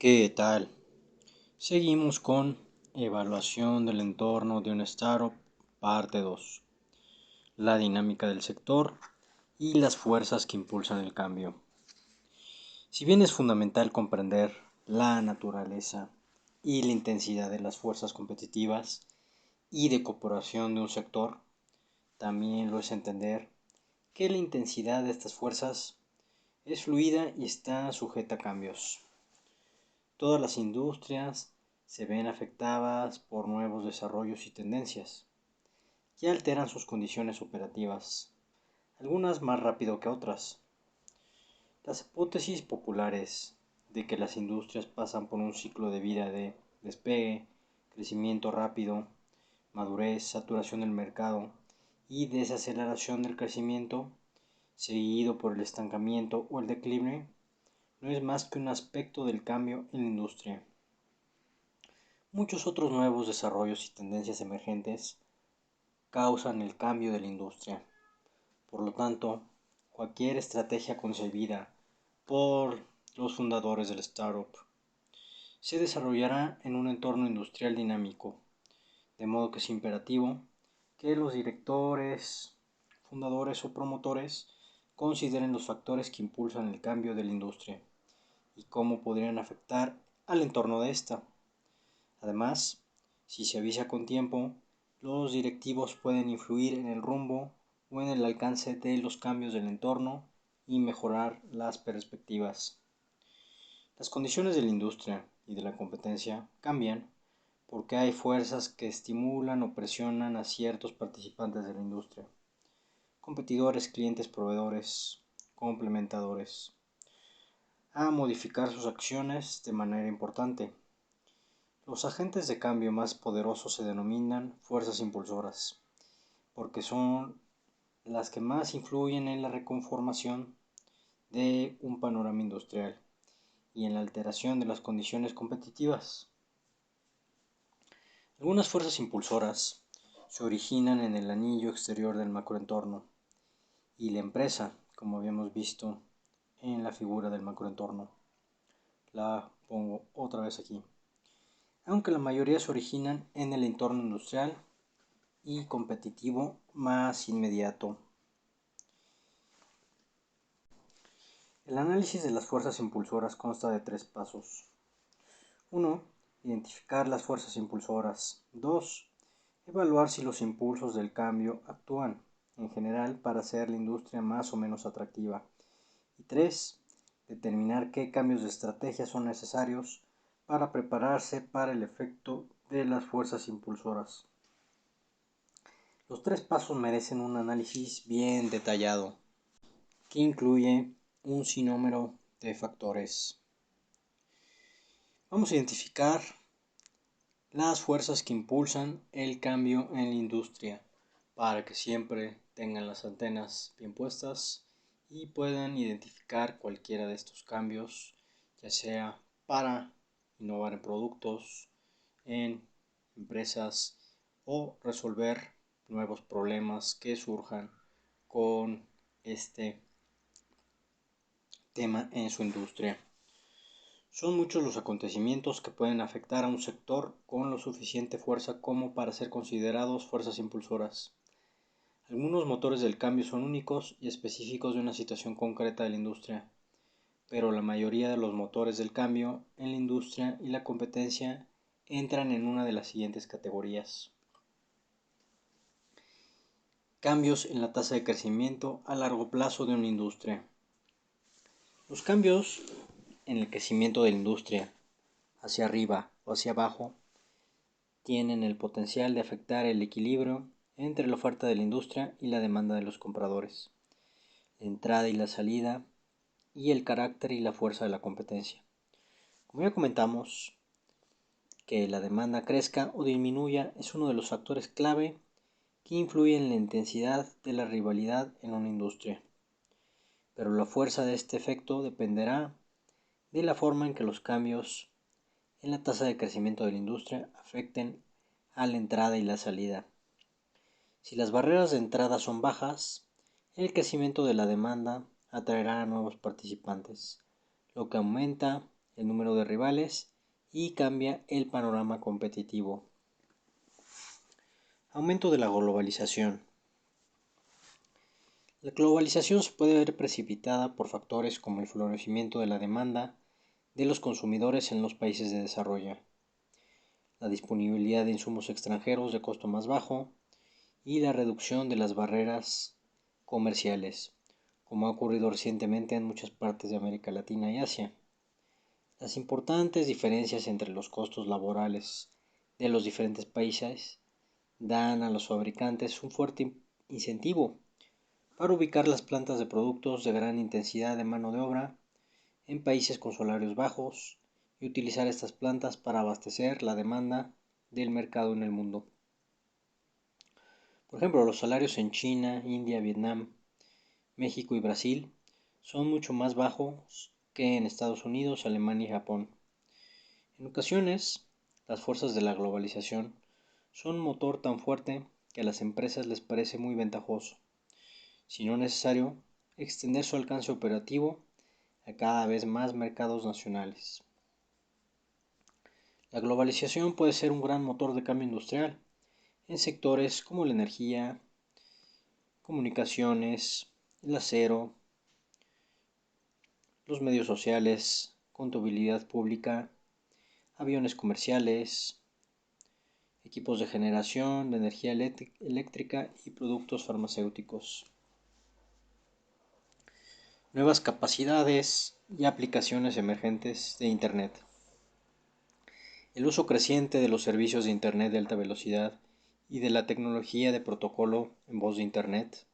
¿Qué tal? Seguimos con evaluación del entorno de una startup, parte 2. La dinámica del sector y las fuerzas que impulsan el cambio. Si bien es fundamental comprender la naturaleza y la intensidad de las fuerzas competitivas y de cooperación de un sector, también lo es entender que la intensidad de estas fuerzas es fluida y está sujeta a cambios. Todas las industrias se ven afectadas por nuevos desarrollos y tendencias que alteran sus condiciones operativas, algunas más rápido que otras. Las hipótesis populares de que las industrias pasan por un ciclo de vida de despegue, crecimiento rápido, madurez, saturación del mercado y desaceleración del crecimiento, seguido por el estancamiento o el declive, no es más que un aspecto del cambio en la industria. Muchos otros nuevos desarrollos y tendencias emergentes causan el cambio de la industria. Por lo tanto, cualquier estrategia concebida por los fundadores del startup se desarrollará en un entorno industrial dinámico, de modo que es imperativo que los directores, fundadores o promotores consideren los factores que impulsan el cambio de la industria y cómo podrían afectar al entorno de esta. Además, si se avisa con tiempo, los directivos pueden influir en el rumbo o en el alcance de los cambios del entorno y mejorar las perspectivas. Las condiciones de la industria y de la competencia cambian porque hay fuerzas que estimulan o presionan a ciertos participantes de la industria, competidores, clientes, proveedores, complementadores, a modificar sus acciones de manera importante. Los agentes de cambio más poderosos se denominan fuerzas impulsoras, porque son las que más influyen en la reconformación de un panorama industrial y en la alteración de las condiciones competitivas. Algunas fuerzas impulsoras se originan en el anillo exterior del macroentorno y la empresa, como habíamos visto en la figura del macroentorno. La pongo otra vez aquí. Aunque la mayoría se originan en el entorno industrial y competitivo más inmediato. El análisis de las fuerzas impulsoras consta de 3 pasos. 1. Identificar las fuerzas impulsoras. 2. Evaluar si los impulsos del cambio actúan, en general, para hacer la industria más o menos atractiva. Y 3. Determinar qué cambios de estrategia son necesarios para prepararse para el efecto de las fuerzas impulsoras. Los 3 pasos merecen un análisis bien detallado, que incluye un sinnúmero de factores. Vamos a identificar las fuerzas que impulsan el cambio en la industria para que siempre tengan las antenas bien puestas y puedan identificar cualquiera de estos cambios, ya sea para innovar en productos, en empresas o resolver nuevos problemas que surjan con este tema en su industria. Son muchos los acontecimientos que pueden afectar a un sector con lo suficiente fuerza como para ser considerados fuerzas impulsoras. Algunos motores del cambio son únicos y específicos de una situación concreta de la industria, pero la mayoría de los motores del cambio en la industria y la competencia entran en una de las siguientes categorías. Cambios en la tasa de crecimiento a largo plazo de una industria. Los cambios en el crecimiento de la industria, hacia arriba o hacia abajo, tienen el potencial de afectar el equilibrio entre la oferta de la industria y la demanda de los compradores, la entrada y la salida y el carácter y la fuerza de la competencia. Como ya comentamos, que la demanda crezca o disminuya es uno de los factores clave que influye en la intensidad de la rivalidad en una industria. Pero la fuerza de este efecto dependerá de la forma en que los cambios en la tasa de crecimiento de la industria afecten a la entrada y la salida. Si las barreras de entrada son bajas, el crecimiento de la demanda atraerá a nuevos participantes, lo que aumenta el número de rivales y cambia el panorama competitivo. Aumento de la globalización. La globalización se puede ver precipitada por factores como el florecimiento de la demanda de los consumidores en los países de desarrollo, la disponibilidad de insumos extranjeros de costo más bajo y la reducción de las barreras comerciales, como ha ocurrido recientemente en muchas partes de América Latina y Asia. Las importantes diferencias entre los costos laborales de los diferentes países dan a los fabricantes un fuerte incentivo para ubicar las plantas de productos de gran intensidad de mano de obra en países con salarios bajos y utilizar estas plantas para abastecer la demanda del mercado en el mundo. Por ejemplo, los salarios en China, India, Vietnam, México y Brasil son mucho más bajos que en Estados Unidos, Alemania y Japón. En ocasiones, las fuerzas de la globalización son un motor tan fuerte que a las empresas les parece muy ventajoso, si no necesario, extender su alcance operativo a cada vez más mercados nacionales. La globalización puede ser un gran motor de cambio industrial en sectores como la energía, comunicaciones, el acero, los medios sociales, contabilidad pública, aviones comerciales, equipos de generación de energía eléctrica y productos farmacéuticos. Nuevas capacidades y aplicaciones emergentes de Internet. El uso creciente de los servicios de Internet de alta velocidad y de la tecnología de protocolo en voz de Internet.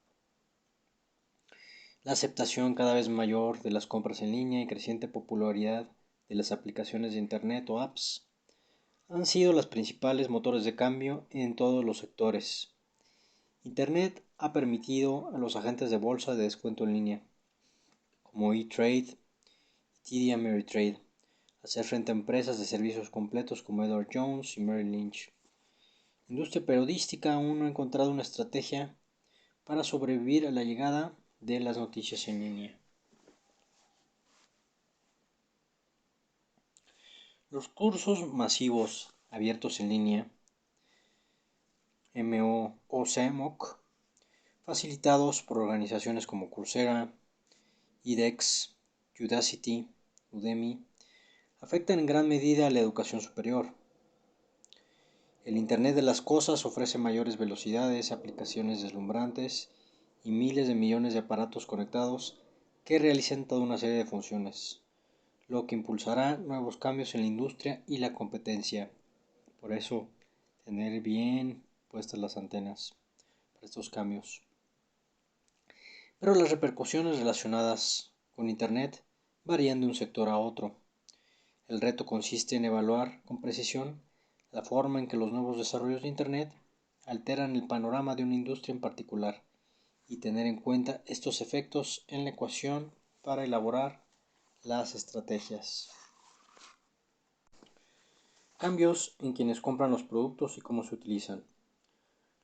La aceptación cada vez mayor de las compras en línea y creciente popularidad de las aplicaciones de Internet o apps han sido los principales motores de cambio en todos los sectores. Internet ha permitido a los agentes de bolsa de descuento en línea, como E-Trade y TD Ameritrade, hacer frente a empresas de servicios completos como Edward Jones y Merrill Lynch. La industria periodística aún no ha encontrado una estrategia para sobrevivir a la llegada de las noticias en línea. Los cursos masivos abiertos en línea, MOOC, facilitados por organizaciones como Coursera, edX, Udacity, Udemy, afectan en gran medida a la educación superior. El Internet de las cosas ofrece mayores velocidades, aplicaciones deslumbrantes y miles de millones de aparatos conectados que realizan toda una serie de funciones, lo que impulsará nuevos cambios en la industria y la competencia. Por eso, tener bien puestas las antenas para estos cambios. Pero las repercusiones relacionadas con Internet varían de un sector a otro. El reto consiste en evaluar con precisión la forma en que los nuevos desarrollos de Internet alteran el panorama de una industria en particular y tener en cuenta estos efectos en la ecuación para elaborar las estrategias. Cambios en quienes compran los productos y cómo se utilizan.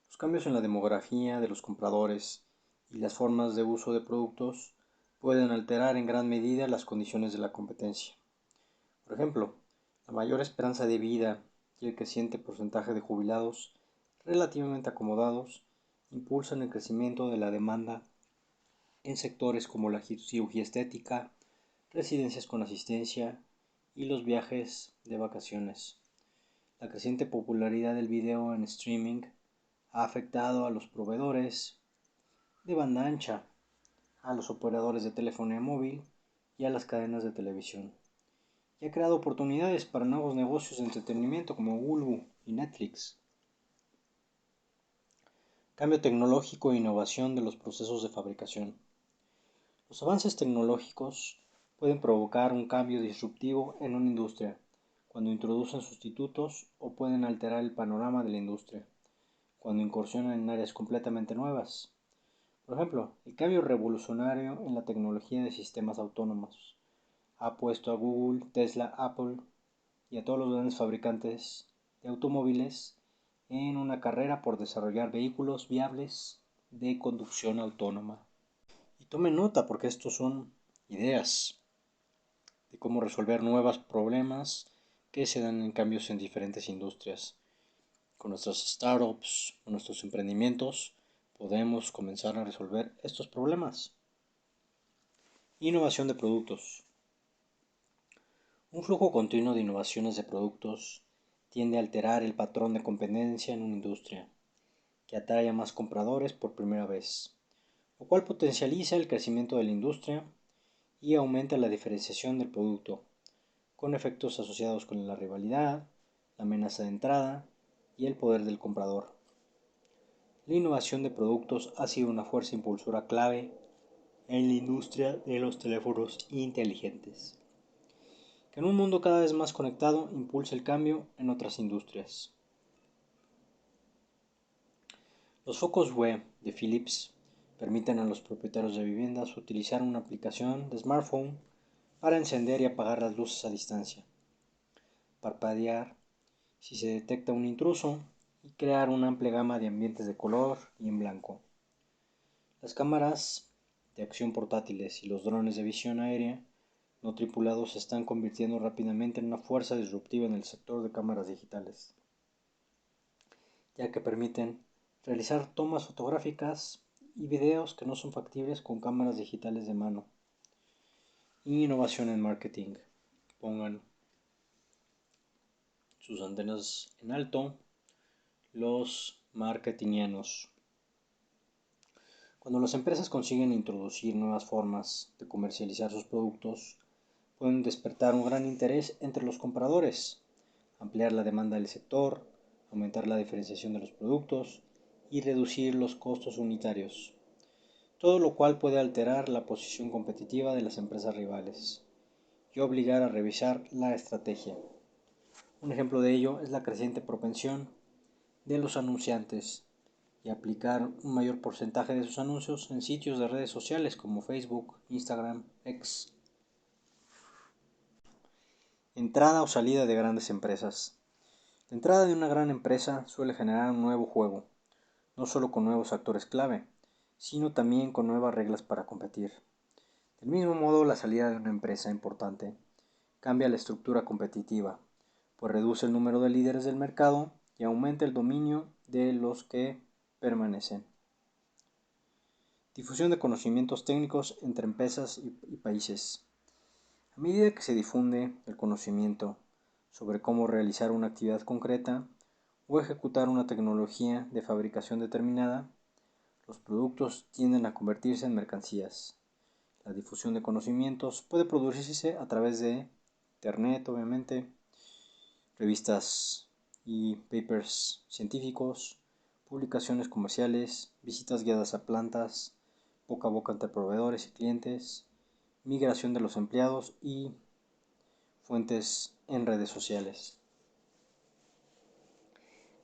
Los cambios en la demografía de los compradores y las formas de uso de productos pueden alterar en gran medida las condiciones de la competencia. Por ejemplo, la mayor esperanza de vida y el creciente porcentaje de jubilados relativamente acomodados impulsan el crecimiento de la demanda en sectores como la cirugía estética, residencias con asistencia y los viajes de vacaciones. La creciente popularidad del video en streaming ha afectado a los proveedores de banda ancha, a los operadores de telefonía móvil y a las cadenas de televisión. Y ha creado oportunidades para nuevos negocios de entretenimiento como Hulu y Netflix. Cambio tecnológico e innovación de los procesos de fabricación. Los avances tecnológicos pueden provocar un cambio disruptivo en una industria cuando introducen sustitutos o pueden alterar el panorama de la industria cuando incursionan en áreas completamente nuevas. Por ejemplo, el cambio revolucionario en la tecnología de sistemas autónomos ha puesto a Google, Tesla, Apple y a todos los grandes fabricantes de automóviles en una carrera por desarrollar vehículos viables de conducción autónoma. Y tomen nota porque estos son ideas de cómo resolver nuevos problemas que se dan en cambios en diferentes industrias. Con nuestras startups, con nuestros emprendimientos, podemos comenzar a resolver estos problemas. Innovación de productos. Un flujo continuo de innovaciones de productos tiende a alterar el patrón de competencia en una industria, que atrae a más compradores por primera vez, lo cual potencializa el crecimiento de la industria y aumenta la diferenciación del producto, con efectos asociados con la rivalidad, la amenaza de entrada y el poder del comprador. La innovación de productos ha sido una fuerza impulsora clave en la industria de los teléfonos inteligentes, que en un mundo cada vez más conectado impulsa el cambio en otras industrias. Los focos web de Philips permiten a los propietarios de viviendas utilizar una aplicación de smartphone para encender y apagar las luces a distancia, parpadear si se detecta un intruso y crear una amplia gama de ambientes de color y en blanco. Las cámaras de acción portátiles y los drones de visión aérea no tripulados se están convirtiendo rápidamente en una fuerza disruptiva en el sector de cámaras digitales, ya que permiten realizar tomas fotográficas y videos que no son factibles con cámaras digitales de mano. Innovación en marketing. Pongan sus antenas en alto los marketingianos. Cuando las empresas consiguen introducir nuevas formas de comercializar sus productos, pueden despertar un gran interés entre los compradores, ampliar la demanda del sector, aumentar la diferenciación de los productos y reducir los costos unitarios, todo lo cual puede alterar la posición competitiva de las empresas rivales y obligar a revisar la estrategia. Un ejemplo de ello es la creciente propensión de los anunciantes y aplicar un mayor porcentaje de sus anuncios en sitios de redes sociales como Facebook, Instagram, X. Entrada o salida de grandes empresas. La entrada de una gran empresa suele generar un nuevo juego, no solo con nuevos actores clave, sino también con nuevas reglas para competir. Del mismo modo, la salida de una empresa importante cambia la estructura competitiva, pues reduce el número de líderes del mercado y aumenta el dominio de los que permanecen. Difusión de conocimientos técnicos entre empresas y países. A medida que se difunde el conocimiento sobre cómo realizar una actividad concreta o ejecutar una tecnología de fabricación determinada, los productos tienden a convertirse en mercancías. La difusión de conocimientos puede producirse a través de Internet, obviamente, revistas y papers científicos, publicaciones comerciales, visitas guiadas a plantas, boca a boca entre proveedores y clientes, migración de los empleados y fuentes en redes sociales.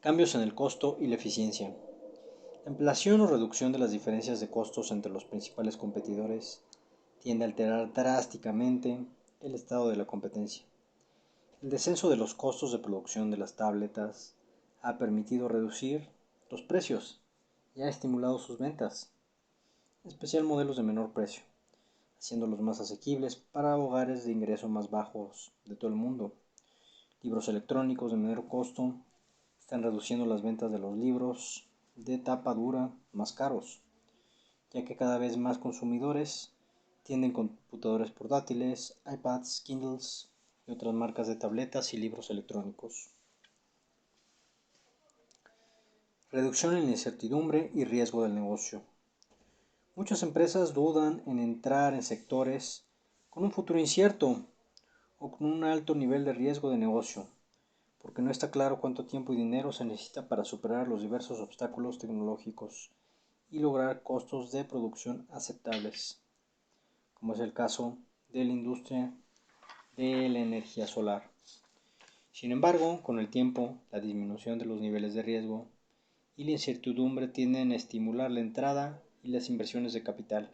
Cambios en el costo y la eficiencia. La ampliación o reducción de las diferencias de costos entre los principales competidores tiende a alterar drásticamente el estado de la competencia. El descenso de los costos de producción de las tabletas ha permitido reducir los precios y ha estimulado sus ventas, en especial modelos de menor precio, haciéndolos más asequibles para hogares de ingresos más bajos de todo el mundo. Libros electrónicos de menor costo están reduciendo las ventas de los libros de tapa dura más caros, ya que cada vez más consumidores tienen computadores portátiles, iPads, Kindles y otras marcas de tabletas y libros electrónicos. Reducción en la incertidumbre y riesgo del negocio. Muchas empresas dudan en entrar en sectores con un futuro incierto o con un alto nivel de riesgo de negocio, porque no está claro cuánto tiempo y dinero se necesita para superar los diversos obstáculos tecnológicos y lograr costos de producción aceptables, como es el caso de la industria de la energía solar. Sin embargo, con el tiempo, la disminución de los niveles de riesgo y la incertidumbre tienden a estimular la entrada y las inversiones de capital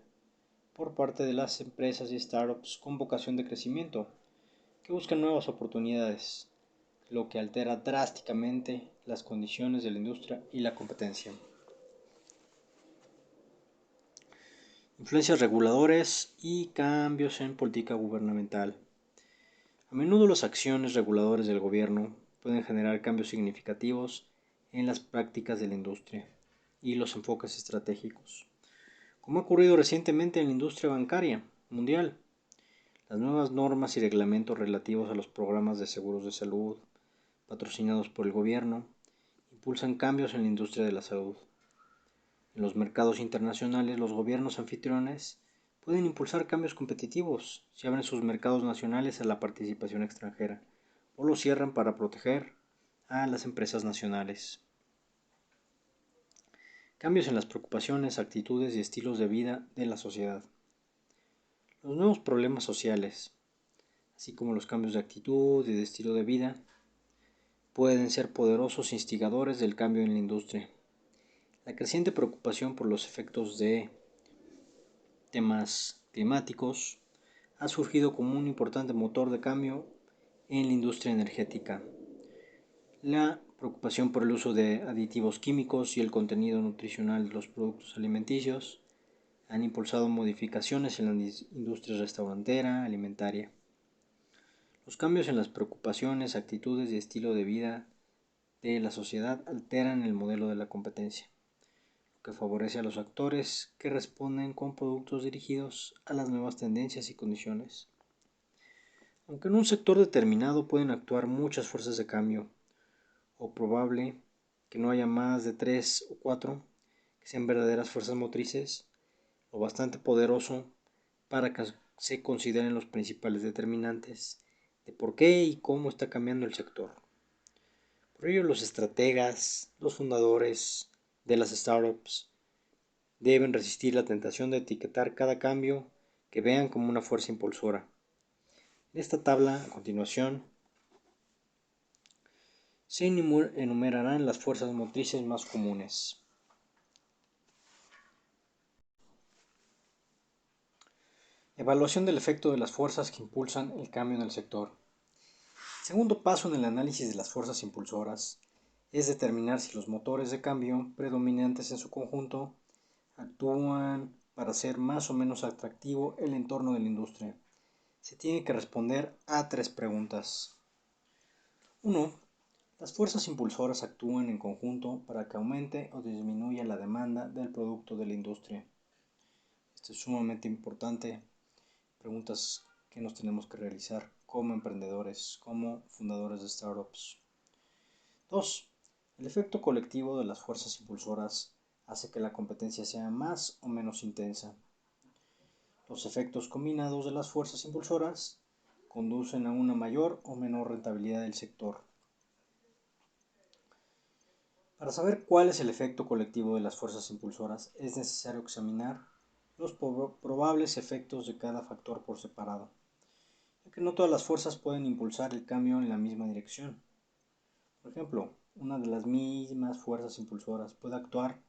por parte de las empresas y startups con vocación de crecimiento que buscan nuevas oportunidades, lo que altera drásticamente las condiciones de la industria y la competencia. Influencias reguladores y cambios en política gubernamental. A menudo las acciones reguladoras del gobierno pueden generar cambios significativos en las prácticas de la industria y los enfoques estratégicos, como ha ocurrido recientemente en la industria bancaria mundial. Las nuevas normas y reglamentos relativos a los programas de seguros de salud, patrocinados por el gobierno, impulsan cambios en la industria de la salud. En los mercados internacionales, los gobiernos anfitriones pueden impulsar cambios competitivos si abren sus mercados nacionales a la participación extranjera o los cierran para proteger a las empresas nacionales. Cambios en las preocupaciones, actitudes y estilos de vida de la sociedad. Los nuevos problemas sociales, así como los cambios de actitud y de estilo de vida, pueden ser poderosos instigadores del cambio en la industria. La creciente preocupación por los efectos de temas climáticos ha surgido como un importante motor de cambio en la industria energética. La preocupación por el uso de aditivos químicos y el contenido nutricional de los productos alimenticios han impulsado modificaciones en la industria restaurantera, alimentaria. Los cambios en las preocupaciones, actitudes y estilo de vida de la sociedad alteran el modelo de la competencia, lo que favorece a los actores que responden con productos dirigidos a las nuevas tendencias y condiciones. Aunque en un sector determinado pueden actuar muchas fuerzas de cambio, o probable que no haya más de 3 o 4 que sean verdaderas fuerzas motrices, lo bastante poderoso para que se consideren los principales determinantes de por qué y cómo está cambiando el sector. Por ello, los estrategas, los fundadores de las startups, deben resistir la tentación de etiquetar cada cambio que vean como una fuerza impulsora. En esta tabla, a continuación, se enumerarán las fuerzas motrices más comunes. Evaluación del efecto de las fuerzas que impulsan el cambio en el sector. El segundo paso en el análisis de las fuerzas impulsoras es determinar si los motores de cambio predominantes en su conjunto actúan para hacer más o menos atractivo el entorno de la industria. Se tiene que responder a 3 preguntas. 1. Las fuerzas impulsoras actúan en conjunto para que aumente o disminuya la demanda del producto de la industria. Esto es sumamente importante. Preguntas que nos tenemos que realizar como emprendedores, como fundadores de startups. 2. El efecto colectivo de las fuerzas impulsoras hace que la competencia sea más o menos intensa. Los efectos combinados de las fuerzas impulsoras conducen a una mayor o menor rentabilidad del sector. Para saber cuál es el efecto colectivo de las fuerzas impulsoras, es necesario examinar los probables efectos de cada factor por separado, ya que no todas las fuerzas pueden impulsar el cambio en la misma dirección. Por ejemplo, una de las mismas fuerzas impulsoras puede actuar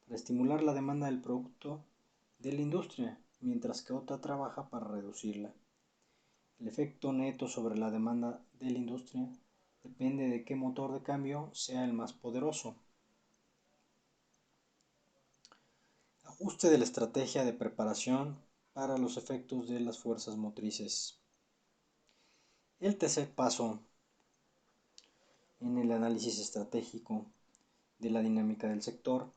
para estimular la demanda del producto de la industria, mientras que otra trabaja para reducirla. El efecto neto sobre la demanda de la industria depende de qué motor de cambio sea el más poderoso. Ajuste de la estrategia de preparación para los efectos de las fuerzas motrices. El tercer paso en el análisis estratégico de la dinámica del sector,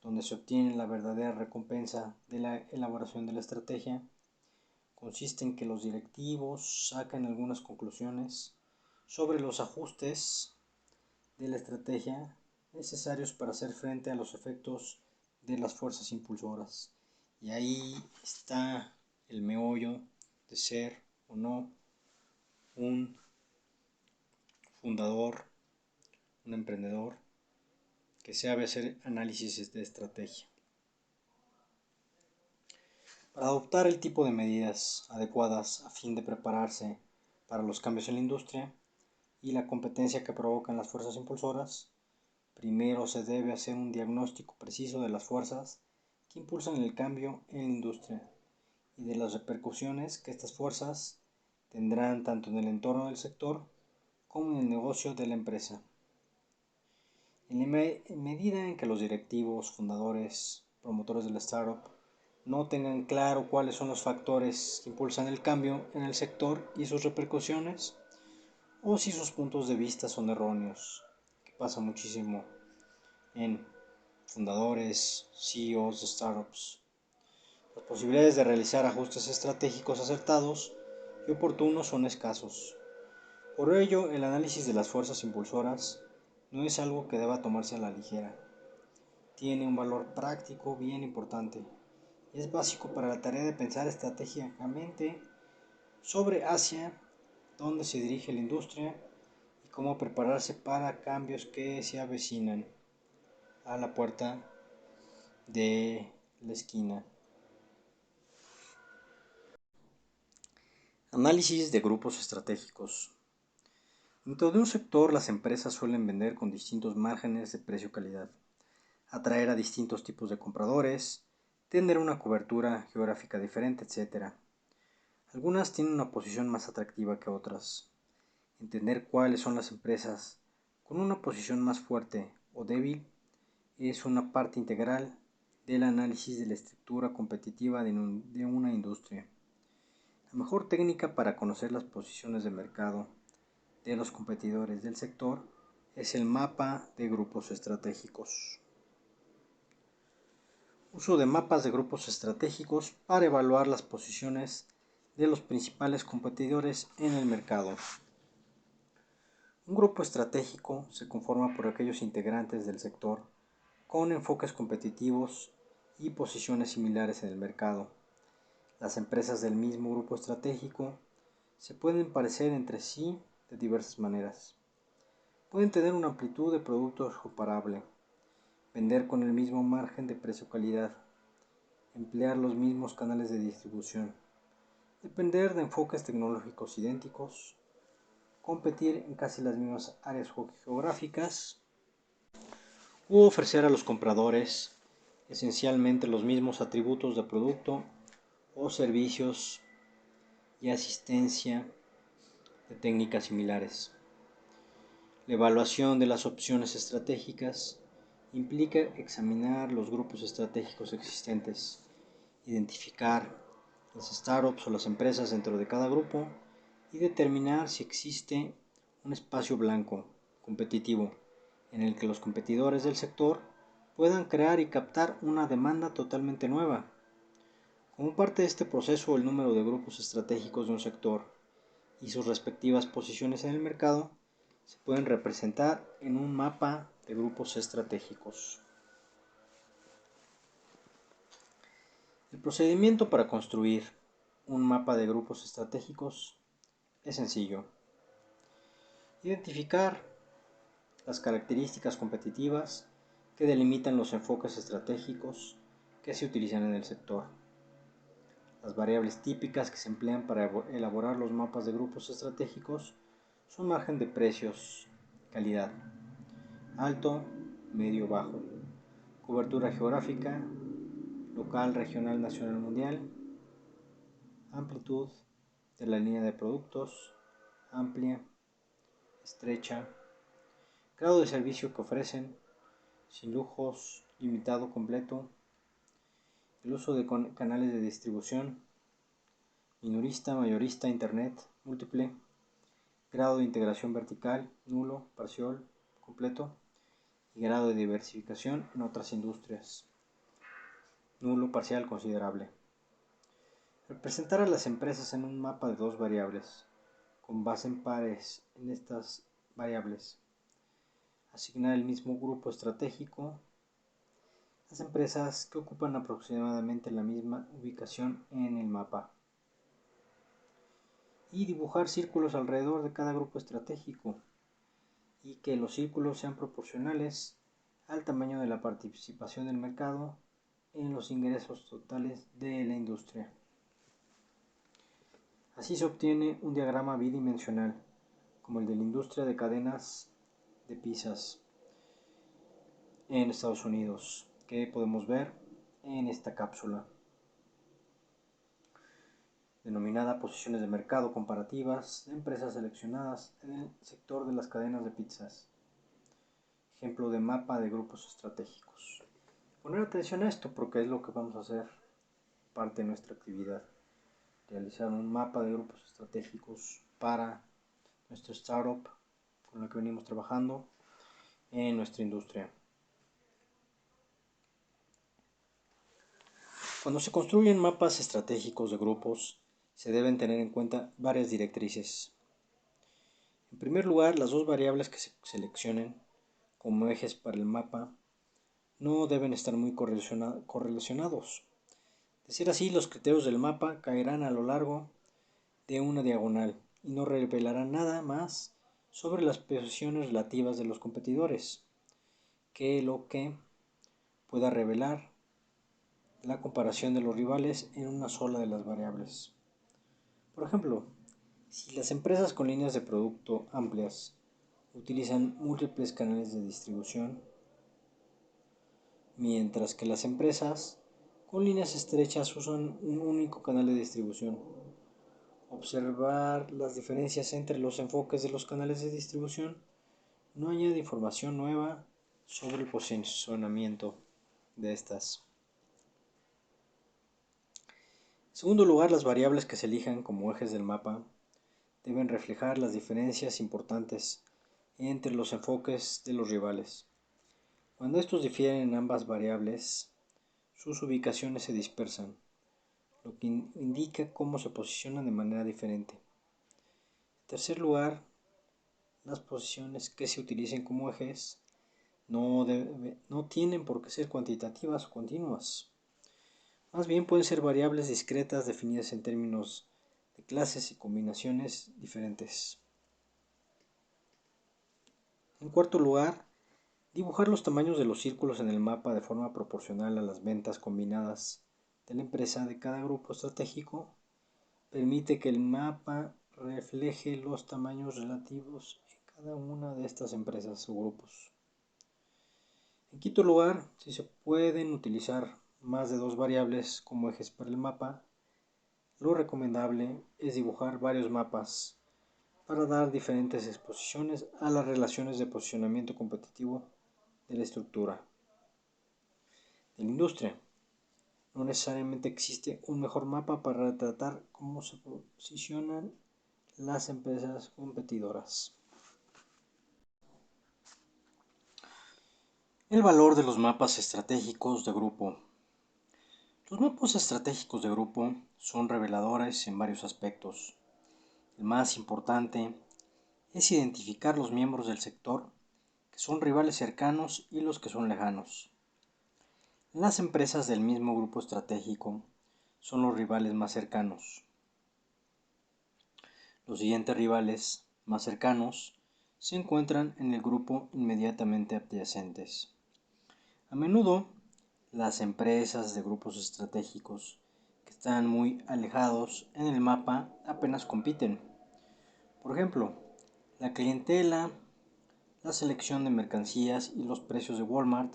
donde se obtiene la verdadera recompensa de la elaboración de la estrategia, consiste en que los directivos sacan algunas conclusiones sobre los ajustes de la estrategia necesarios para hacer frente a los efectos de las fuerzas impulsoras. Y ahí está el meollo de ser o no un fundador, un emprendedor que sabe hacer análisis de estrategia. Para adoptar el tipo de medidas adecuadas a fin de prepararse para los cambios en la industria y la competencia que provocan las fuerzas impulsoras, primero se debe hacer un diagnóstico preciso de las fuerzas que impulsan el cambio en la industria y de las repercusiones que estas fuerzas tendrán tanto en el entorno del sector como en el negocio de la empresa. En medida en que los directivos, fundadores, promotores de la startup no tengan claro cuáles son los factores que impulsan el cambio en el sector y sus repercusiones, o si sus puntos de vista son erróneos, que pasa muchísimo en fundadores, CEOs de startups. Las posibilidades de realizar ajustes estratégicos acertados y oportunos son escasos. Por ello, el análisis de las fuerzas impulsoras no es algo que deba tomarse a la ligera. Tiene un valor práctico bien importante y es básico para la tarea de pensar estratégicamente sobre hacia dónde se dirige la industria y cómo prepararse para cambios que se avecinan a la puerta de la esquina. Análisis de grupos estratégicos. Dentro de un sector, las empresas suelen vender con distintos márgenes de precio-calidad, atraer a distintos tipos de compradores, tener una cobertura geográfica diferente, etc. Algunas tienen una posición más atractiva que otras. Entender cuáles son las empresas con una posición más fuerte o débil es una parte integral del análisis de la estructura competitiva de una industria. La mejor técnica para conocer las posiciones de mercado de los competidores del sector es el mapa de grupos estratégicos. Uso de mapas de grupos estratégicos para evaluar las posiciones de los principales competidores en el mercado. Un grupo estratégico se conforma por aquellos integrantes del sector con enfoques competitivos y posiciones similares en el mercado. Las empresas del mismo grupo estratégico se pueden parecer entre sí de diversas maneras. Pueden tener una amplitud de productos comparable, vender con el mismo margen de precio-calidad, emplear los mismos canales de distribución, depender de enfoques tecnológicos idénticos, competir en casi las mismas áreas geográficas u ofrecer a los compradores esencialmente los mismos atributos de producto o servicios y asistencia de técnicas similares. La evaluación de las opciones estratégicas implica examinar los grupos estratégicos existentes, identificar las startups o las empresas dentro de cada grupo y determinar si existe un espacio blanco competitivo en el que los competidores del sector puedan crear y captar una demanda totalmente nueva. Como parte de este proceso, el número de grupos estratégicos de un sector y sus respectivas posiciones en el mercado se pueden representar en un mapa de grupos estratégicos. El procedimiento para construir un mapa de grupos estratégicos es sencillo. Identificar las características competitivas que delimitan los enfoques estratégicos que se utilizan en el sector. Las variables típicas que se emplean para elaborar los mapas de grupos estratégicos son margen de precios, calidad, alto, medio, bajo, cobertura geográfica, local, regional, nacional, mundial, amplitud de la línea de productos, amplia, estrecha, grado de servicio que ofrecen, sin lujos, limitado, completo, el uso de canales de distribución, minorista, mayorista, internet, múltiple, grado de integración vertical, nulo, parcial, completo, y grado de diversificación en otras industrias, nulo, parcial, considerable. Representar a las empresas en un mapa de dos variables, con base en pares en estas variables. Asignar el mismo grupo estratégico las empresas que ocupan aproximadamente la misma ubicación en el mapa. Y dibujar círculos alrededor de cada grupo estratégico y que los círculos sean proporcionales al tamaño de la participación del mercado en los ingresos totales de la industria. Así se obtiene un diagrama bidimensional, como el de la industria de cadenas de pizzas en Estados Unidos, que podemos ver en esta cápsula, denominada Posiciones de mercado comparativas de empresas seleccionadas en el sector de las cadenas de pizzas. Ejemplo de mapa de grupos estratégicos. Poner atención a esto porque es lo que vamos a hacer parte de nuestra actividad. Realizar un mapa de grupos estratégicos para nuestra startup con la que venimos trabajando en nuestra industria. Cuando se construyen mapas estratégicos de grupos, se deben tener en cuenta varias directrices. En primer lugar, las dos variables que se seleccionen como ejes para el mapa no deben estar muy correlacionados. De ser así, los criterios del mapa caerán a lo largo de una diagonal y no revelarán nada más sobre las posiciones relativas de los competidores que lo que pueda revelar la comparación de los rivales en una sola de las variables. Por ejemplo, si las empresas con líneas de producto amplias utilizan múltiples canales de distribución, mientras que las empresas con líneas estrechas usan un único canal de distribución. Observar las diferencias entre los enfoques de los canales de distribución no añade información nueva sobre el posicionamiento de estas. En segundo lugar, las variables que se elijan como ejes del mapa deben reflejar las diferencias importantes entre los enfoques de los rivales. Cuando estos difieren en ambas variables, sus ubicaciones se dispersan, lo que indica cómo se posicionan de manera diferente. En tercer lugar, las posiciones que se utilicen como ejes no tienen por qué ser cuantitativas o continuas. Más bien pueden ser variables discretas definidas en términos de clases y combinaciones diferentes. En cuarto lugar, dibujar los tamaños de los círculos en el mapa de forma proporcional a las ventas combinadas de la empresa de cada grupo estratégico permite que el mapa refleje los tamaños relativos en cada una de estas empresas o grupos. En quinto lugar, si se pueden utilizar más de dos variables como ejes para el mapa, lo recomendable es dibujar varios mapas para dar diferentes exposiciones a las relaciones de posicionamiento competitivo de la estructura de la industria. No necesariamente existe un mejor mapa para retratar cómo se posicionan las empresas competidoras. El valor de los mapas estratégicos de grupo. Los mapas estratégicos de grupo son reveladores en varios aspectos. El más importante es identificar los miembros del sector que son rivales cercanos y los que son lejanos. Las empresas del mismo grupo estratégico son los rivales más cercanos. Los siguientes rivales más cercanos se encuentran en el grupo inmediatamente adyacentes. A menudo, las empresas de grupos estratégicos que están muy alejados en el mapa apenas compiten. Por ejemplo, la clientela, la selección de mercancías y los precios de Walmart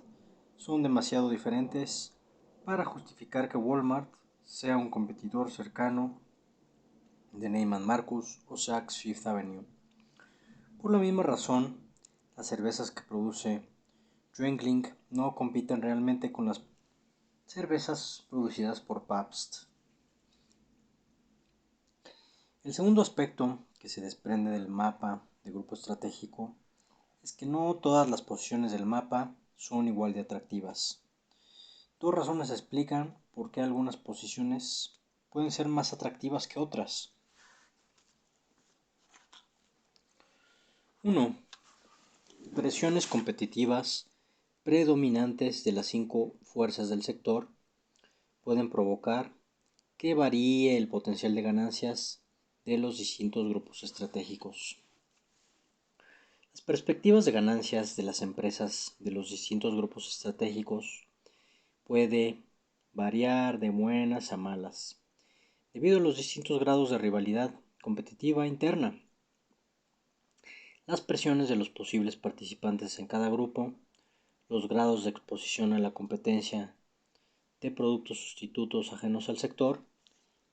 son demasiado diferentes para justificar que Walmart sea un competidor cercano de Neiman Marcus o Saks Fifth Avenue. Por la misma razón, las cervezas que produce Yuengling no compiten realmente con las cervezas producidas por Pabst. El segundo aspecto que se desprende del mapa de grupo estratégico es que no todas las posiciones del mapa son igual de atractivas. Dos razones explican por qué algunas posiciones pueden ser más atractivas que otras. 1. Presiones competitivas predominantes de las 5 fuerzas del sector pueden provocar que varíe el potencial de ganancias de los distintos grupos estratégicos. Las perspectivas de ganancias de las empresas de los distintos grupos estratégicos puede variar de buenas a malas, debido a los distintos grados de rivalidad competitiva interna, las presiones de los posibles participantes en cada grupo, los grados de exposición a la competencia de productos sustitutos ajenos al sector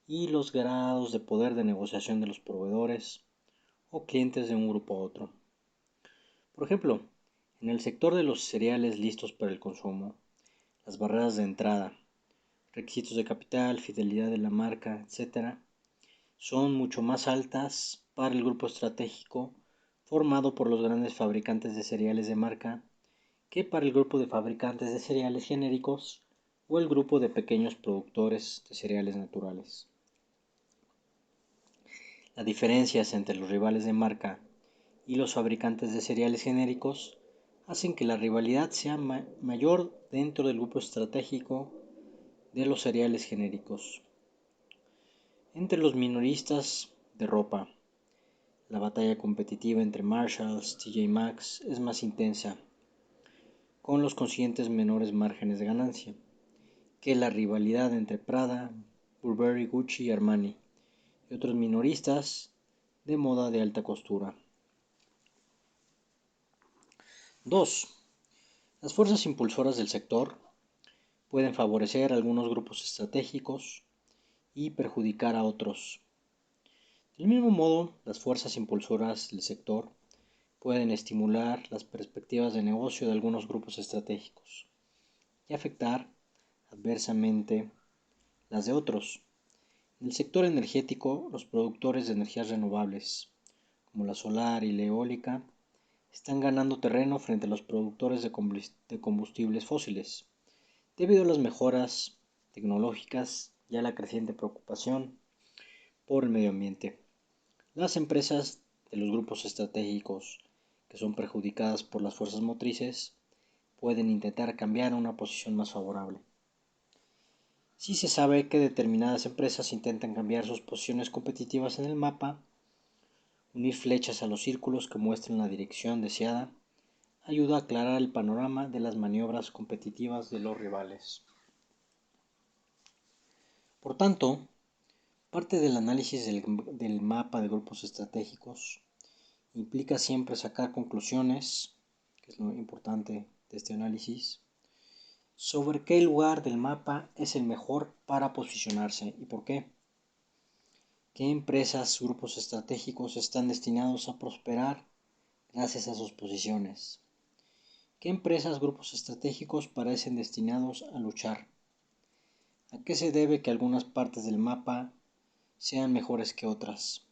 y los grados de poder de negociación de los proveedores o clientes de un grupo a otro. Por ejemplo, en el sector de los cereales listos para el consumo, las barreras de entrada, requisitos de capital, fidelidad de la marca, etc., son mucho más altas para el grupo estratégico formado por los grandes fabricantes de cereales de marca que para el grupo de fabricantes de cereales genéricos o el grupo de pequeños productores de cereales naturales. Las diferencias entre los rivales de marca y los fabricantes de cereales genéricos hacen que la rivalidad sea mayor dentro del grupo estratégico de los cereales genéricos. Entre los minoristas de ropa, la batalla competitiva entre Marshalls y TJ Maxx es más intensa, con los consiguientes menores márgenes de ganancia, que la rivalidad entre Prada, Burberry, Gucci y Armani y otros minoristas de moda de alta costura. 2. Las fuerzas impulsoras del sector pueden favorecer a algunos grupos estratégicos y perjudicar a otros. Del mismo modo, las fuerzas impulsoras del sector pueden estimular las perspectivas de negocio de algunos grupos estratégicos y afectar adversamente las de otros. En el sector energético, los productores de energías renovables, como la solar y la eólica, están ganando terreno frente a los productores de combustibles fósiles, debido a las mejoras tecnológicas y a la creciente preocupación por el medio ambiente. Las empresas de los grupos estratégicos que son perjudicadas por las fuerzas motrices pueden intentar cambiar a una posición más favorable. Si se sabe que determinadas empresas intentan cambiar sus posiciones competitivas en el mapa, unir flechas a los círculos que muestran la dirección deseada ayuda a aclarar el panorama de las maniobras competitivas de los rivales. Por tanto, parte del análisis del mapa de grupos estratégicos implica siempre sacar conclusiones, que es lo importante de este análisis, sobre qué lugar del mapa es el mejor para posicionarse y por qué. ¿Qué empresas, grupos estratégicos están destinados a prosperar gracias a sus posiciones? ¿Qué empresas, grupos estratégicos parecen destinados a luchar? ¿A qué se debe que algunas partes del mapa sean mejores que otras?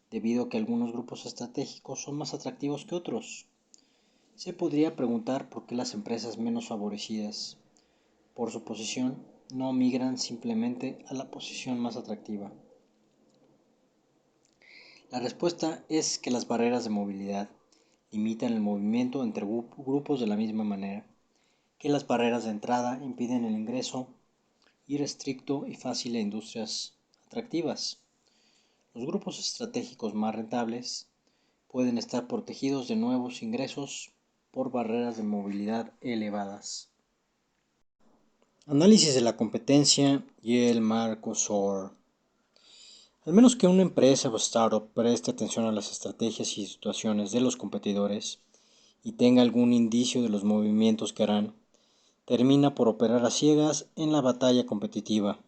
Debido a que algunos grupos estratégicos son más atractivos que otros. Se podría preguntar por qué las empresas menos favorecidas por su posición no migran simplemente a la posición más atractiva. La respuesta es que las barreras de movilidad limitan el movimiento entre grupos de la misma manera que las barreras de entrada impiden el ingreso irrestricto y fácil a industrias atractivas. Los grupos estratégicos más rentables pueden estar protegidos de nuevos ingresos por barreras de movilidad elevadas. Análisis de la competencia y el marco SOAR. Al menos que una empresa o startup preste atención a las estrategias y situaciones de los competidores y tenga algún indicio de los movimientos que harán, termina por operar a ciegas en la batalla competitiva.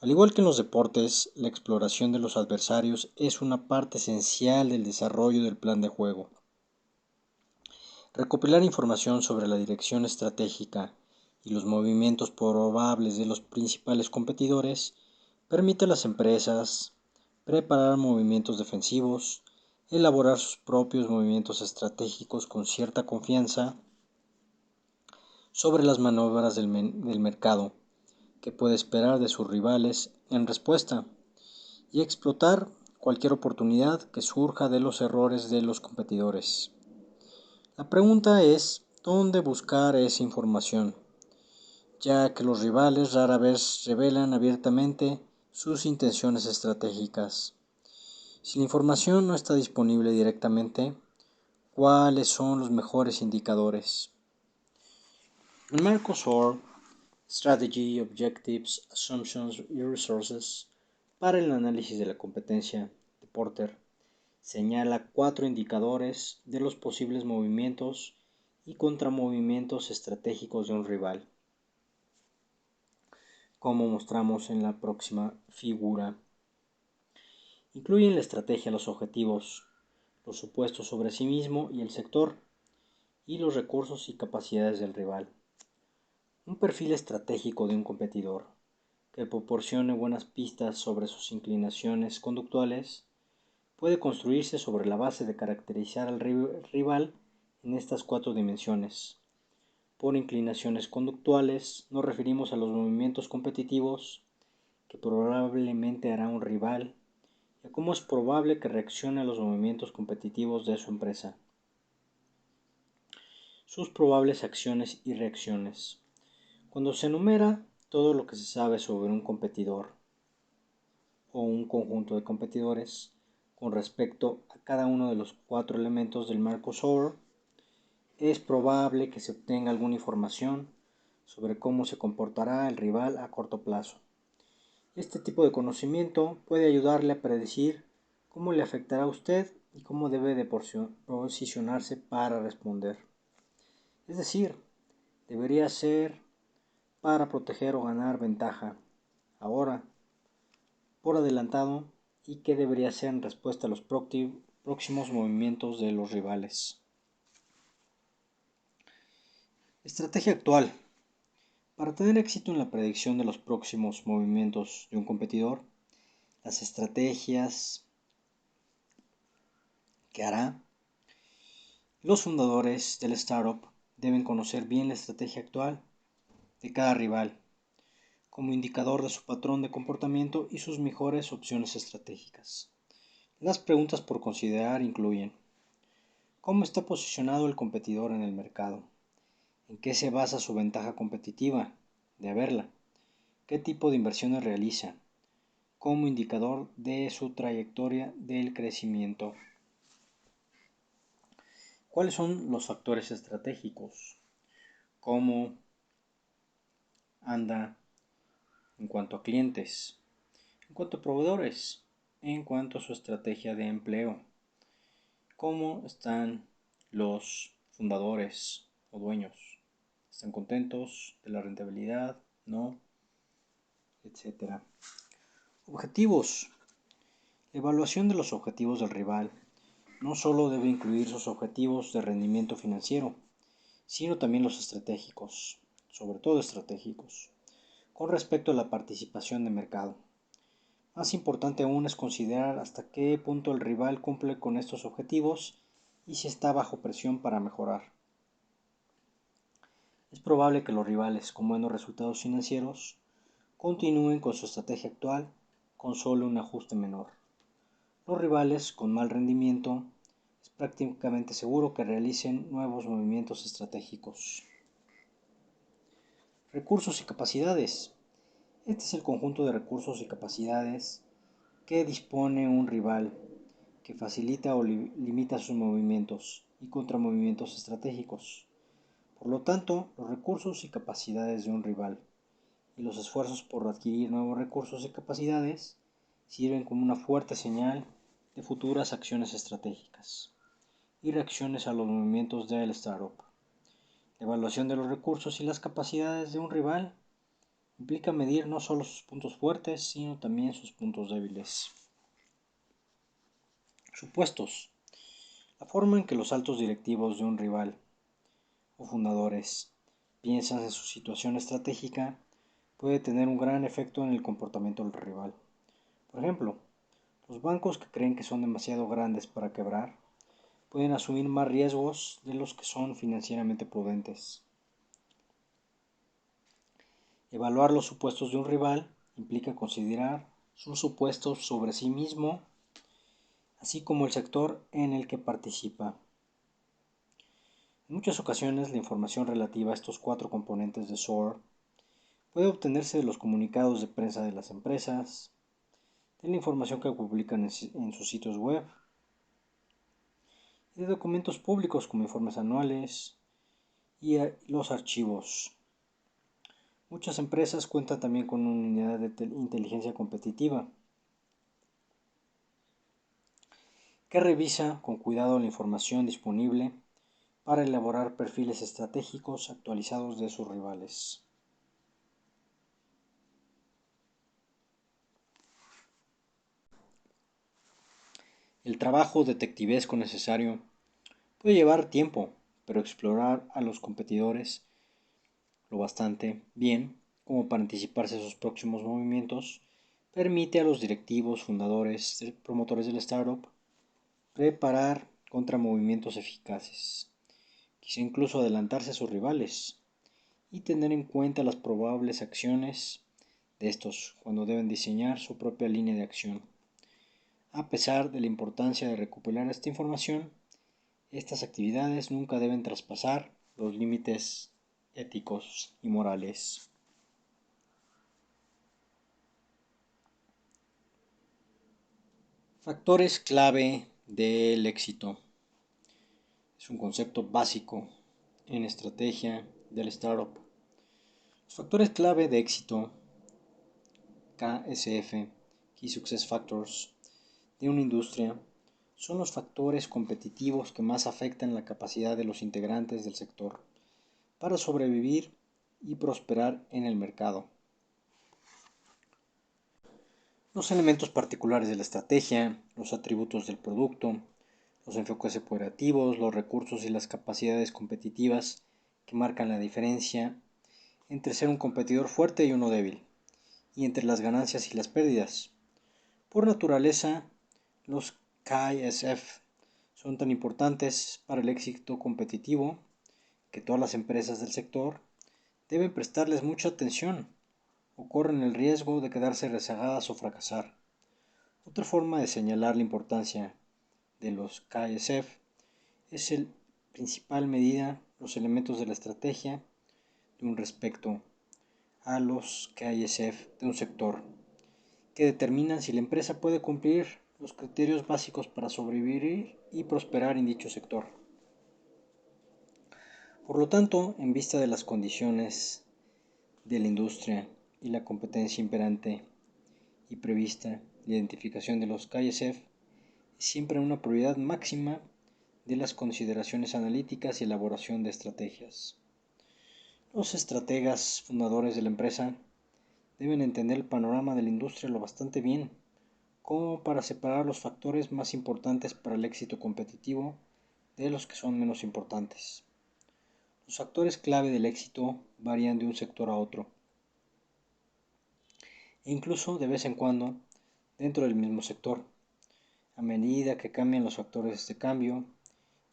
Al igual que en los deportes, la exploración de los adversarios es una parte esencial del desarrollo del plan de juego. Recopilar información sobre la dirección estratégica y los movimientos probables de los principales competidores permite a las empresas preparar movimientos defensivos, elaborar sus propios movimientos estratégicos con cierta confianza sobre las maniobras del mercado que puede esperar de sus rivales en respuesta y explotar cualquier oportunidad que surja de los errores de los competidores. La pregunta es, ¿dónde buscar esa información? Ya que los rivales rara vez revelan abiertamente sus intenciones estratégicas. Si la información no está disponible directamente, ¿cuáles son los mejores indicadores? El marco SOAR, Strategy, Objectives, Assumptions y Resources, para el análisis de la competencia de Porter, señala 4 indicadores de los posibles movimientos y contramovimientos estratégicos de un rival, como mostramos en la próxima figura. Incluyen la estrategia, los objetivos, los supuestos sobre sí mismo y el sector, y los recursos y capacidades del rival. Un perfil estratégico de un competidor que proporcione buenas pistas sobre sus inclinaciones conductuales puede construirse sobre la base de caracterizar al rival en estas 4 dimensiones. Por inclinaciones conductuales nos referimos a los movimientos competitivos que probablemente hará un rival y a cómo es probable que reaccione a los movimientos competitivos de su empresa. Sus probables acciones y reacciones. Cuando se enumera todo lo que se sabe sobre un competidor o un conjunto de competidores con respecto a cada uno de los 4 elementos del marco SOAR, es probable que se obtenga alguna información sobre cómo se comportará el rival a corto plazo. Este tipo de conocimiento puede ayudarle a predecir cómo le afectará a usted y cómo debe de posicionarse para responder. Es decir, debería ser para proteger o ganar ventaja ahora, por adelantado, y qué debería ser en respuesta a los próximos movimientos de los rivales. Estrategia actual. Para tener éxito en la predicción de los próximos movimientos de un competidor, las estrategias que hará, los fundadores del startup deben conocer bien la estrategia actual de cada rival como indicador de su patrón de comportamiento y sus mejores opciones estratégicas. Las preguntas por considerar incluyen: ¿cómo está posicionado el competidor en el mercado? ¿En qué se basa su ventaja competitiva de haberla? ¿Qué tipo de inversiones realiza? Como indicador de su trayectoria del crecimiento. ¿Cuáles son los factores estratégicos? ¿Cómo anda en cuanto a clientes? ¿En cuanto a proveedores? ¿En cuanto a su estrategia de empleo? ¿Cómo están los fundadores o dueños? ¿Están contentos de la rentabilidad? ¿No? Etcétera. Objetivos. La evaluación de los objetivos del rival no solo debe incluir sus objetivos de rendimiento financiero, sino también los estratégicos, sobre todo estratégicos, con respecto a la participación de mercado. Más importante aún es considerar hasta qué punto el rival cumple con estos objetivos y si está bajo presión para mejorar. Es probable que los rivales con buenos resultados financieros continúen con su estrategia actual con solo un ajuste menor. Los rivales con mal rendimiento es prácticamente seguro que realicen nuevos movimientos estratégicos. Recursos y capacidades. Este es el conjunto de recursos y capacidades que dispone un rival, que facilita o limita sus movimientos y contramovimientos estratégicos. Por lo tanto, los recursos y capacidades de un rival y los esfuerzos por adquirir nuevos recursos y capacidades sirven como una fuerte señal de futuras acciones estratégicas y reacciones a los movimientos del startup. La evaluación de los recursos y las capacidades de un rival implica medir no solo sus puntos fuertes, sino también sus puntos débiles. Supuestos. La forma en que los altos directivos de un rival o fundadores piensan en su situación estratégica puede tener un gran efecto en el comportamiento del rival. Por ejemplo, los bancos que creen que son demasiado grandes para quebrar pueden asumir más riesgos de los que son financieramente prudentes. Evaluar los supuestos de un rival implica considerar sus supuestos sobre sí mismo, así como el sector en el que participa. En muchas ocasiones, la información relativa a estos 4 componentes de SOAR puede obtenerse de los comunicados de prensa de las empresas, de la información que publican en sus sitios web y de documentos públicos como informes anuales y los archivos. Muchas empresas cuentan también con una unidad de inteligencia competitiva que revisa con cuidado la información disponible para elaborar perfiles estratégicos actualizados de sus rivales. El trabajo detectivesco necesario puede llevar tiempo, pero explorar a los competidores lo bastante bien como para anticiparse a sus próximos movimientos, permite a los directivos, fundadores, promotores del startup preparar contra movimientos eficaces, quizá incluso adelantarse a sus rivales y tener en cuenta las probables acciones de estos cuando deben diseñar su propia línea de acción. A pesar de la importancia de recopilar esta información, estas actividades nunca deben traspasar los límites éticos y morales. Factores clave del éxito. Es un concepto básico en estrategia del startup. Los factores clave de éxito, KSF, Key Success Factors, de una industria, son los factores competitivos que más afectan la capacidad de los integrantes del sector para sobrevivir y prosperar en el mercado. Los elementos particulares de la estrategia, los atributos del producto, los enfoques operativos, los recursos y las capacidades competitivas que marcan la diferencia entre ser un competidor fuerte y uno débil, y entre las ganancias y las pérdidas. Por naturaleza, los KSF son tan importantes para el éxito competitivo que todas las empresas del sector deben prestarles mucha atención o corren el riesgo de quedarse rezagadas o fracasar. Otra forma de señalar la importancia de los KSF es el principal medida los elementos de la estrategia de un respecto a los KSF de un sector, que determinan si la empresa puede cumplir los criterios básicos para sobrevivir y prosperar en dicho sector. Por lo tanto, en vista de las condiciones de la industria y la competencia imperante y prevista, la identificación de los KSF es siempre una prioridad máxima de las consideraciones analíticas y elaboración de estrategias. Los estrategas fundadores de la empresa deben entender el panorama de la industria lo bastante bien como para separar los factores más importantes para el éxito competitivo de los que son menos importantes. Los factores clave del éxito varían de un sector a otro, e incluso de vez en cuando dentro del mismo sector, a medida que cambian los factores de cambio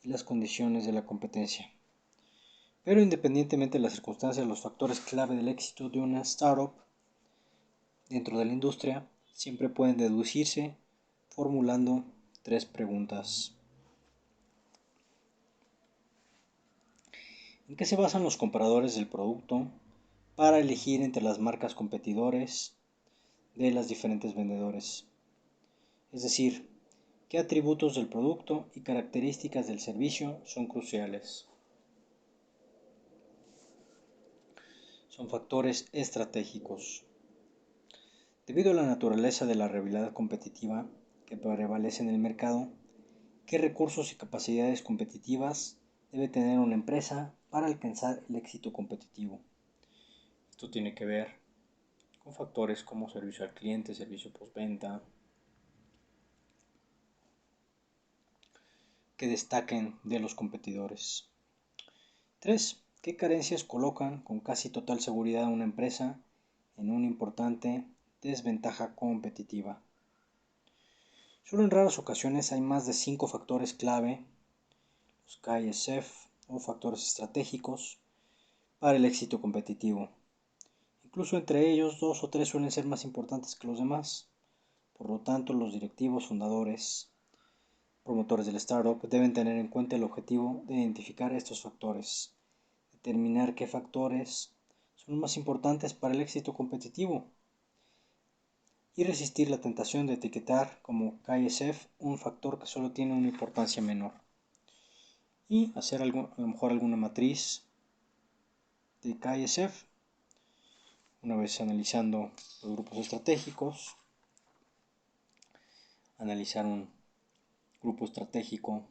y las condiciones de la competencia. Pero independientemente de las circunstancias, los factores clave del éxito de una startup dentro de la industria siempre pueden deducirse formulando 3 preguntas. ¿En qué se basan los compradores del producto para elegir entre las marcas competidores de las diferentes vendedores? Es decir, ¿qué atributos del producto y características del servicio son cruciales? Son factores estratégicos. Debido a la naturaleza de la rivalidad competitiva que prevalece en el mercado, ¿qué recursos y capacidades competitivas debe tener una empresa para alcanzar el éxito competitivo? Esto tiene que ver con factores como servicio al cliente, servicio postventa, que destaquen de los competidores. 3. ¿Qué carencias colocan con casi total seguridad a una empresa en una importante desventaja competitiva? Solo en raras ocasiones hay más de 5 factores clave, los KSF o factores estratégicos, para el éxito competitivo. Incluso entre ellos 2 o 3 suelen ser más importantes que los demás. Por lo tanto, los directivos, fundadores, promotores del startup deben tener en cuenta el objetivo de identificar estos factores, determinar qué factores son más importantes para el éxito competitivo y resistir la tentación de etiquetar como KSF un factor que solo tiene una importancia menor y hacer a lo mejor alguna matriz de KSF una vez analizando los grupos estratégicos, analizar un grupo estratégico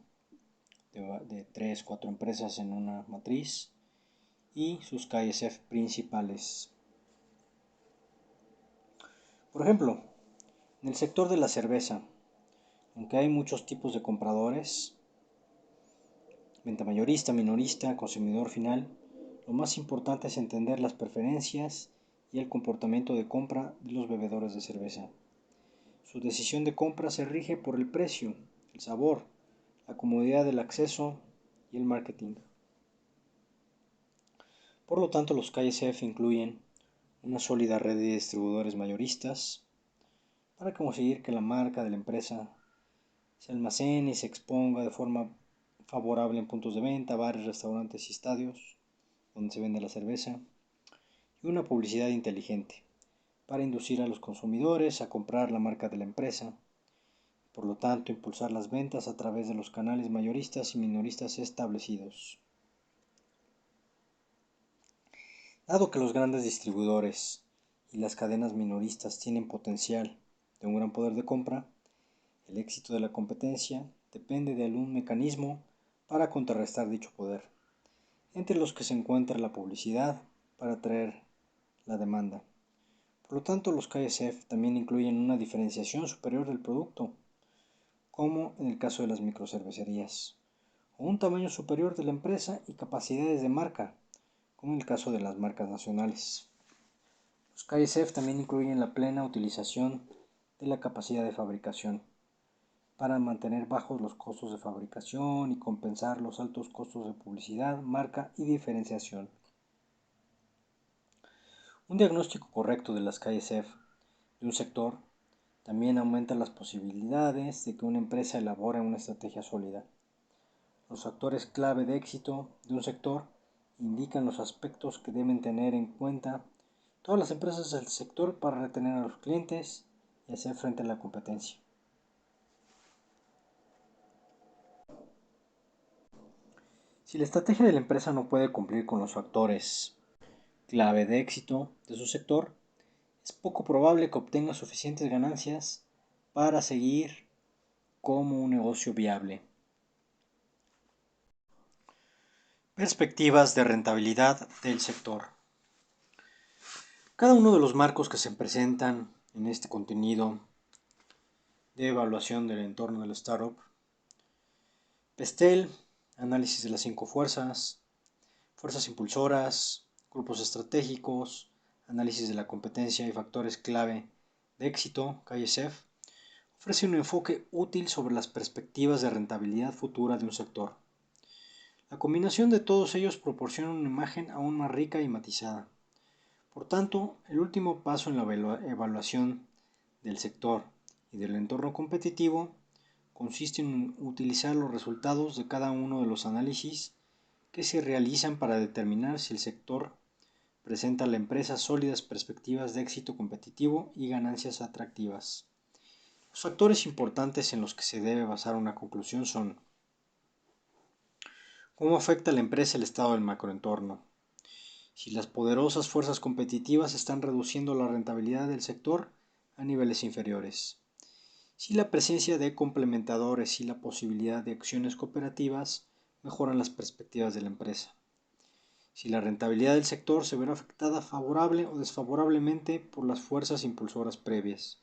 de 3-4 empresas en una matriz y sus KSF principales. Por ejemplo, en el sector de la cerveza, aunque hay muchos tipos de compradores, venta mayorista, minorista, consumidor final, Lo más importante es entender las preferencias y el comportamiento de compra de los bebedores de cerveza. Su decisión de compra se rige por el precio, el sabor, la comodidad del acceso y el marketing. Por lo tanto, los KSF incluyen una sólida red de distribuidores mayoristas para conseguir que la marca de la empresa se almacene y se exponga de forma favorable en puntos de venta, bares, restaurantes y estadios donde se vende la cerveza, y una publicidad inteligente para inducir a los consumidores a comprar la marca de la empresa, por lo tanto impulsar las ventas a través de los canales mayoristas y minoristas establecidos. Dado que los grandes distribuidores y las cadenas minoristas tienen potencial de un gran poder de compra, el éxito de la competencia depende de algún mecanismo para contrarrestar dicho poder, entre los que se encuentra la publicidad para atraer la demanda. Por lo tanto, los KSF también incluyen una diferenciación superior del producto, como en el caso de las microcervecerías, o un tamaño superior de la empresa y capacidades de marca, como en el caso de las marcas nacionales. Los KSF también incluyen la plena utilización de la capacidad de fabricación para mantener bajos los costos de fabricación y compensar los altos costos de publicidad, marca y diferenciación. Un diagnóstico correcto de las KSF de un sector también aumenta las posibilidades de que una empresa elabore una estrategia sólida. Los factores clave de éxito de un sector indican los aspectos que deben tener en cuenta todas las empresas del sector para retener a los clientes y hacer frente a la competencia. Si la estrategia de la empresa no puede cumplir con los factores clave de éxito de su sector, es poco probable que obtenga suficientes ganancias para seguir como un negocio viable. Perspectivas de rentabilidad del sector. Cada uno de los marcos que se presentan en este contenido de evaluación del entorno del startup: PESTEL, análisis de las 5 fuerzas, fuerzas impulsoras, grupos estratégicos, análisis de la competencia y factores clave de éxito, KSF, ofrece un enfoque útil sobre las perspectivas de rentabilidad futura de un sector. La combinación de todos ellos proporciona una imagen aún más rica y matizada. Por tanto, el último paso en la evaluación del sector y del entorno competitivo consiste en utilizar los resultados de cada uno de los análisis que se realizan para determinar si el sector presenta a la empresa sólidas perspectivas de éxito competitivo y ganancias atractivas. Los factores importantes en los que se debe basar una conclusión son: ¿cómo afecta a la empresa el estado del macroentorno? Si las poderosas fuerzas competitivas están reduciendo la rentabilidad del sector a niveles inferiores. Si la presencia de complementadores y la posibilidad de acciones cooperativas mejoran las perspectivas de la empresa. Si la rentabilidad del sector se verá afectada favorable o desfavorablemente por las fuerzas impulsoras previas.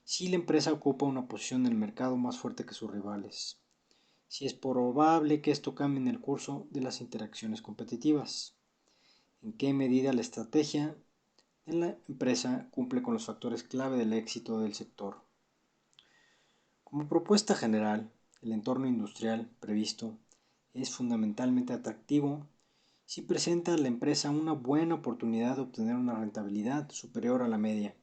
Si la empresa ocupa una posición en el mercado más fuerte que sus rivales. Si es probable que esto cambie en el curso de las interacciones competitivas. En qué medida la estrategia de la empresa cumple con los factores clave del éxito del sector. Como propuesta general, el entorno industrial previsto es fundamentalmente atractivo si presenta a la empresa una buena oportunidad de obtener una rentabilidad superior a la media.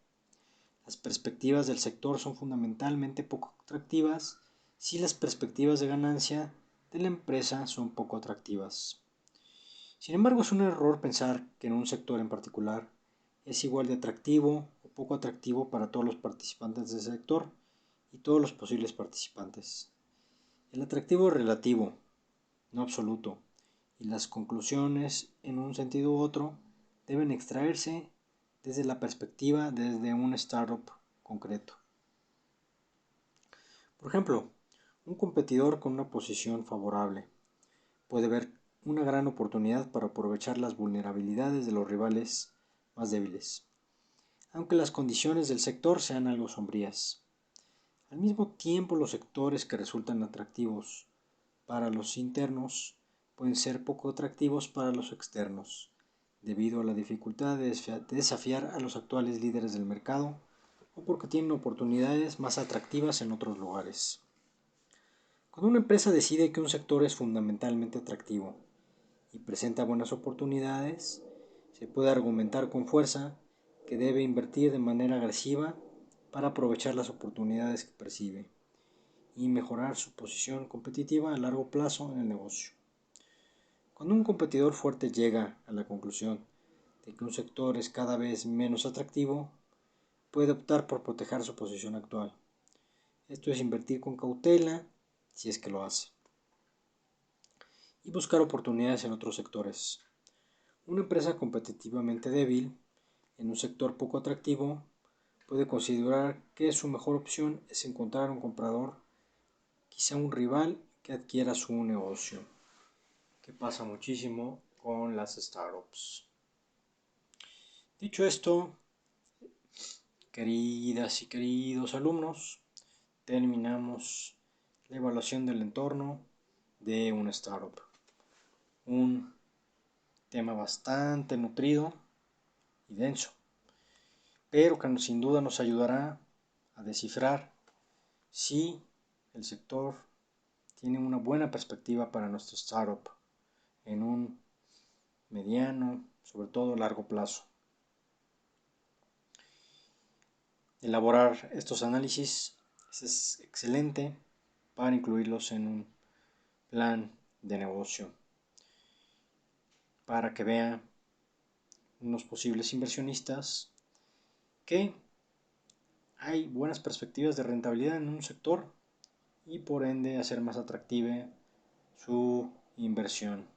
Las perspectivas del sector son fundamentalmente poco atractivas si las perspectivas de ganancia de la empresa son poco atractivas. Sin embargo, es un error pensar que en un sector en particular es igual de atractivo o poco atractivo para todos los participantes del sector y todos los posibles participantes. El atractivo es relativo, no absoluto, y las conclusiones, en un sentido u otro, deben extraerse desde la perspectiva desde un startup concreto. Por ejemplo, un competidor con una posición favorable puede ver una gran oportunidad para aprovechar las vulnerabilidades de los rivales más débiles, aunque las condiciones del sector sean algo sombrías. Al mismo tiempo, los sectores que resultan atractivos para los internos pueden ser poco atractivos para los externos, debido a la dificultad de desafiar a los actuales líderes del mercado o porque tienen oportunidades más atractivas en otros lugares. Cuando una empresa decide que un sector es fundamentalmente atractivo y presenta buenas oportunidades, se puede argumentar con fuerza que debe invertir de manera agresiva para aprovechar las oportunidades que percibe y mejorar su posición competitiva a largo plazo en el negocio. Cuando un competidor fuerte llega a la conclusión de que un sector es cada vez menos atractivo, puede optar por proteger su posición actual. Esto es invertir con cautela, si es que lo hace, y buscar oportunidades en otros sectores. Una empresa competitivamente débil en un sector poco atractivo puede considerar que su mejor opción es encontrar un comprador, quizá un rival que adquiera su negocio, que pasa muchísimo con las startups. Dicho esto, queridas y queridos alumnos, terminamos la evaluación del entorno de una startup. Un tema bastante nutrido y denso, pero que sin duda nos ayudará a descifrar si el sector tiene una buena perspectiva para nuestro startup en un mediano, sobre todo largo plazo. Elaborar estos análisis es excelente para incluirlos en un plan de negocio, para que vean unos posibles inversionistas que hay buenas perspectivas de rentabilidad en un sector y por ende hacer más atractiva su inversión.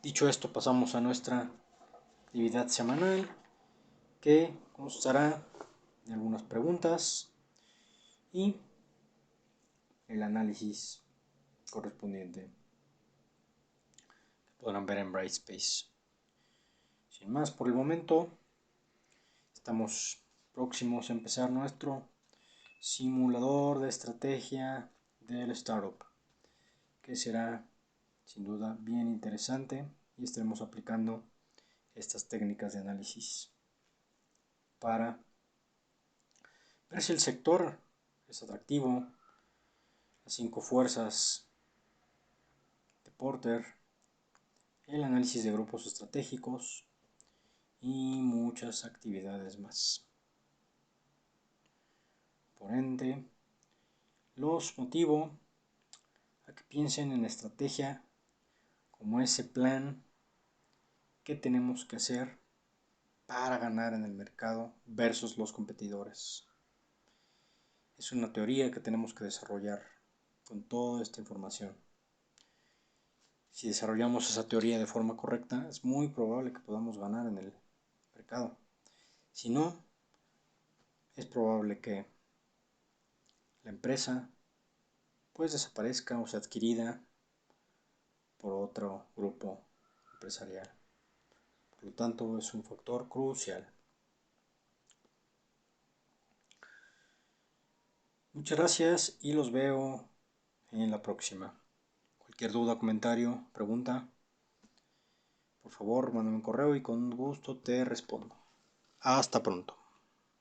Dicho esto, pasamos a nuestra actividad semanal, que constará de algunas preguntas y el análisis correspondiente que podrán ver en Brightspace. Sin más por el momento, estamos próximos a empezar nuestro simulador de estrategia del startup, que será sin duda bien interesante y estaremos aplicando estas técnicas de análisis para ver si el sector es atractivo, las 5 fuerzas de Porter, el análisis de grupos estratégicos y muchas actividades más. Por ende, los motivo a que piensen en la estrategia como ese plan que tenemos que hacer para ganar en el mercado versus los competidores. Es una teoría que tenemos que desarrollar con toda esta información. Si desarrollamos esa teoría de forma correcta, es muy probable que podamos ganar en el mercado. Si no, es probable que la empresa pues desaparezca o sea adquirida por otro grupo empresarial. Por lo tanto, es un factor crucial. Muchas gracias y los veo en la próxima. Cualquier duda, comentario, pregunta, por favor, mándame un correo y con gusto te respondo. Hasta pronto.